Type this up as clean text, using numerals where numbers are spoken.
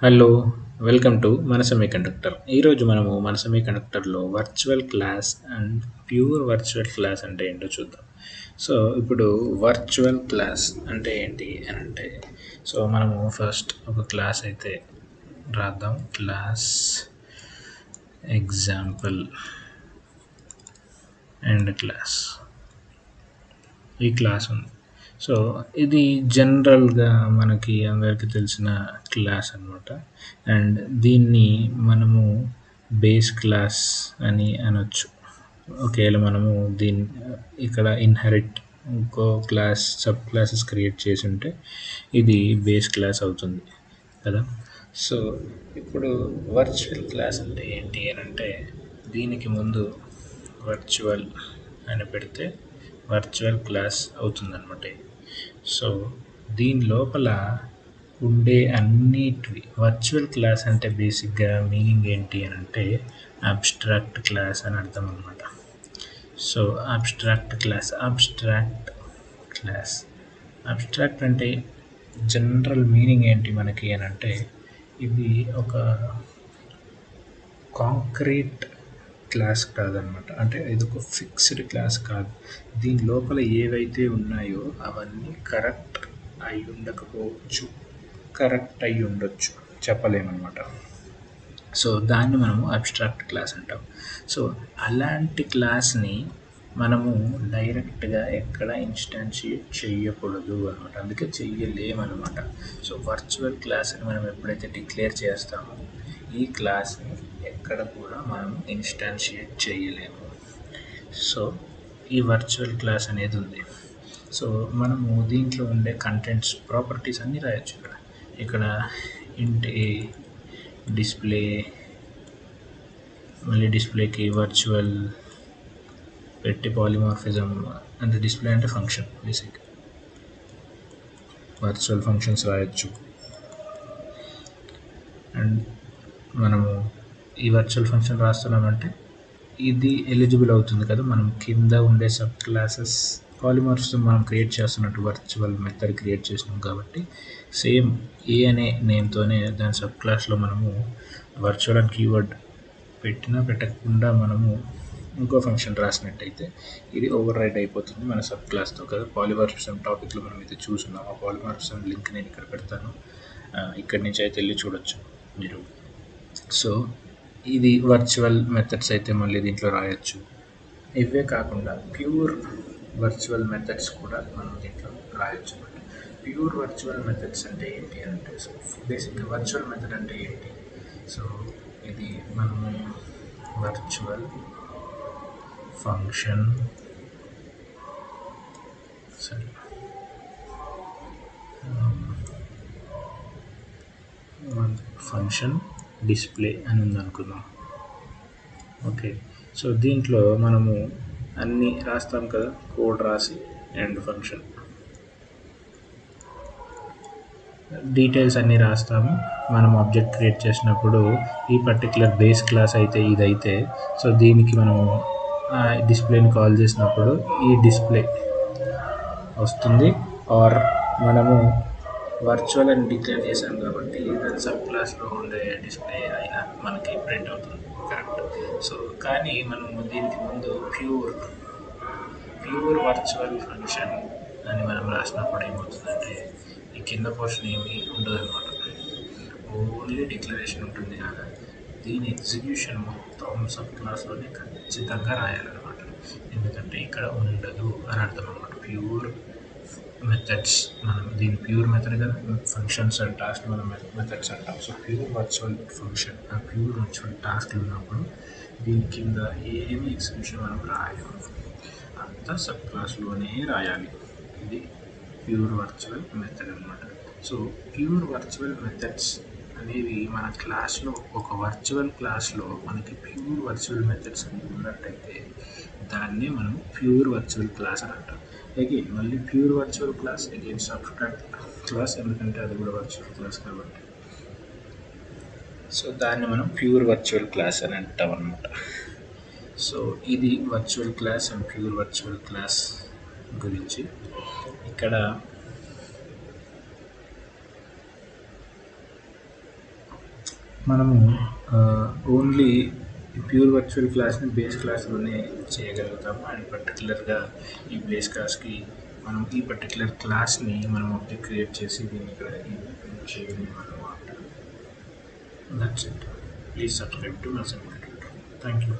Hello, welcome to మన semiconductor. ఈరోజు మనము మన సెమీకండక్టర్లో virtual class and pure virtual class అంటే ఏంటో చూద్దాం. సో ఇప్పుడు వర్చువల్ క్లాస్ అంటే ఏంటి అని అంటే, సో మనము ఫస్ట్ ఒక క్లాస్ అయితే రాద్దాం. క్లాస్ ఎగ్జాంపుల్ అండ్ క్లాస్, ఈ క్లాస్ ఉంది. సో ఇది జనరల్గా మనకి అందరికీ తెలిసిన క్లాస్ అనమాట. అండ్ దీన్ని మనము బేస్ క్లాస్ అని అనొచ్చు. ఒకవేళ మనము దీన్ని ఇక్కడ ఇన్హెరిట్ ఇంకో క్లాస్ సబ్ క్లాసెస్ క్రియేట్ చేసి ఉంటే ఇది బేస్ క్లాస్ అవుతుంది కదా. సో ఇప్పుడు వర్చువల్ క్లాస్ అంటే ఏంటి అని అంటే, దీనికి ముందు వర్చువల్ అని పెడితే వర్చువల్ క్లాస్ అవుతుందన్నమాట. సో దీని లోపల ఉండే అన్నిటివి వర్చువల్ క్లాస్ అంటే బేసిక్గా మీనింగ్ ఏంటి అని అంటే అబ్స్ట్రాక్ట్ క్లాస్ అని అర్థం అనమాట. సో అబ్స్ట్రాక్ట్ అబ్స్ట్రాక్ట్ అంటే జనరల్ మీనింగ్ ఏంటి మనకి అని అంటే, ఇది ఒక కాంక్రీట్ క్లాస్ కాదనమాట. అంటే ఇది ఒక ఫిక్స్డ్ క్లాస్ కాదు. దీని లోపల ఏవైతే ఉన్నాయో అవన్నీ కరెక్ట్ అయి ఉండకపోవచ్చు, కరెక్ట్ అయి ఉండొచ్చు, చెప్పలేమన్నమాట. సో దాన్ని మనము అబ్స్ట్రాక్ట్ క్లాస్ అంటాం. సో అలాంటి క్లాస్ని మనము డైరెక్ట్గా ఎక్కడ ఇన్స్టాన్షియేట్ చేయకూడదు అనమాట. అందుకే చెయ్యలేమన్నమాట. సో వర్చువల్ క్లాస్ని మనం ఎప్పుడైతే డిక్లేర్ చేస్తామో ఈ క్లాస్ని ఎక్కడ కూడా మనం ఇన్స్టాన్షియేట్ చేయలేము. సో ఈ వర్చువల్ క్లాస్ అనేది ఉంది. సో మనము దీంట్లో ఉండే కంటెంట్స్, ప్రాపర్టీస్ అన్నీ రాయొచ్చు. ఇక్కడ ఇంట్ ఏ, డిస్ప్లే, మళ్ళీ డిస్ప్లేకి వర్చువల్ పెట్టి పాలిమార్ఫిజం అంటే డిస్ప్లే అంటే ఫంక్షన్, బేసిక్ వర్చువల్ ఫంక్షన్స్ రాయొచ్చు. అండ్ మనము ఈ వర్చువల్ ఫంక్షన్ రాస్తున్నామంటే ఇది ఎలిజిబుల్ అవుతుంది కదా. మనం కింద ఉండే సబ్ క్లాసెస్ పాలిమార్ఫిజం మనం క్రియేట్ చేస్తున్నట్టు వర్చువల్ మెథడ్ క్రియేట్ చేసినాం కాబట్టి సేమ్ ఏ అనే నేమ్తోనే దాని సబ్ క్లాస్లో మనము వర్చువల్ అని కీవర్డ్ పెట్టినా పెట్టకుండా మనము ఇంకో ఫంక్షన్ రాసినట్టయితే ఇది ఓవర్ రైడ్ అయిపోతుంది మన సబ్ క్లాస్తో కదా. పాలిమార్ఫిజం టాపిక్లో మనం అయితే చూస్తున్నాం. ఆ పాలిమార్ఫిజం లింక్ నేను ఇక్కడ పెడతాను, ఇక్కడి నుంచి అయితే వెళ్ళి చూడొచ్చు మీరు. సో ఇది వర్చువల్ మెథడ్స్ అయితే మళ్ళీ దీంట్లో రాయొచ్చు. ఇవే కాకుండా ప్యూర్ వర్చువల్ మెథడ్స్ కూడా మనం దీంట్లో రాయొచ్చు. ప్యూర్ వర్చువల్ మెథడ్స్ అంటే ఏంటి అంటే, సో బేసిక్గా వర్చువల్ మెథడ్ అంటే ఏంటి, సో ఇది మనము వర్చువల్ ఫంక్షన్ ఫంక్షన్ డిస్ప్లే అని ఉందనుకుందాం. ఓకే, సో దీంట్లో మనము అన్నీ రాస్తాం కదా, కోడ్ రాసి అండ్ ఫంక్షన్ డీటెయిల్స్ అన్నీ రాస్తాము. మనం ఆబ్జెక్ట్ క్రియేట్ చేసినప్పుడు ఈ పర్టికులర్ బేస్ క్లాస్ అయితే ఇదైతే, సో దీనికి మనము డిస్ప్లేని కాల్ చేసినప్పుడు ఈ డిస్ప్లే వస్తుంది. ఆర్ మనము వర్చువల్ అని డిక్లేర్ చేశాం కాబట్టి దాని సబ్ క్లాస్లో ఉండే డిస్ప్లే అయినా మనకి ప్రింట్ అవుతుంది, కరెక్ట్. సో కానీ మనము దీనికి ముందు ప్యూర్ వర్చువల్ ఫంక్షన్ అని మనం రాసినప్పుడు ఏమవుతుందంటే ఈ కింద పోర్షన్ ఏమీ ఉండదు అనమాట. ఓన్లీ డిక్లరేషన్ ఉంటుంది కదా. దీని ఎగ్జిక్యూషన్ మొత్తం సబ్ క్లాస్లోనే ఖచ్చితంగా రాయాలన్నమాట. ఎందుకంటే ఇక్కడ ఉండదు అని అర్థం అనమాట. ప్యూర్ మెథడ్స్, మనం దీని ప్యూర్ మెథడ్ కదా, ఫంక్షన్స్ అండ్ టాస్క్ మనం మెథడ్స్ అంటాం. సో ప్యూర్ వర్చువల్ ఫంక్షన్, ఆ ప్యూర్ వర్చువల్ టాస్క్లు ఉన్నప్పుడు దీని కింద ఏమి ఎగ్జిక్యూషన్ మనం రాయాలి, అంతా సబ్ క్లాస్లోనే రాయాలి. ఇది ప్యూర్ వర్చువల్ మెథడ్ అనమాట. సో ప్యూర్ వర్చువల్ మెథడ్స్ అనేవి మన క్లాస్లో, ఒక వర్చువల్ క్లాస్లో మనకి ప్యూర్ వర్చువల్ మెథడ్స్ అనేవి ఉన్నట్టయితే దాన్ని మనం ప్యూర్ వర్చువల్ క్లాస్ అని అంటాం. అగైన్ మళ్ళీ pure virtual class, again subtract class, ఎందుకంటే అది కూడా వర్చువల్ క్లాస్ కాబట్టి. సో దాన్ని మనం ప్యూర్ వర్చువల్ క్లాస్ అని అంటాం అన్నమాట. సో ఇది virtual class and pure virtual class గురించి. ఇక్కడ మనము ఓన్లీ ప్యూర్ వర్చువల్ క్లాస్ని బేస్ క్లాస్లోనే చేయగలుగుతాము. అండ్ పర్టికులర్గా ఈ బేస్ క్లాస్కి మనం ఈ పర్టికులర్ క్లాస్ని మనం ఆబ్జెక్ట్ క్రియేట్ చేసి దీన్ని ఇక్కడ చేయగలిగాం అన్నమాట. That's it. Please subscribe to my channel. Thank you.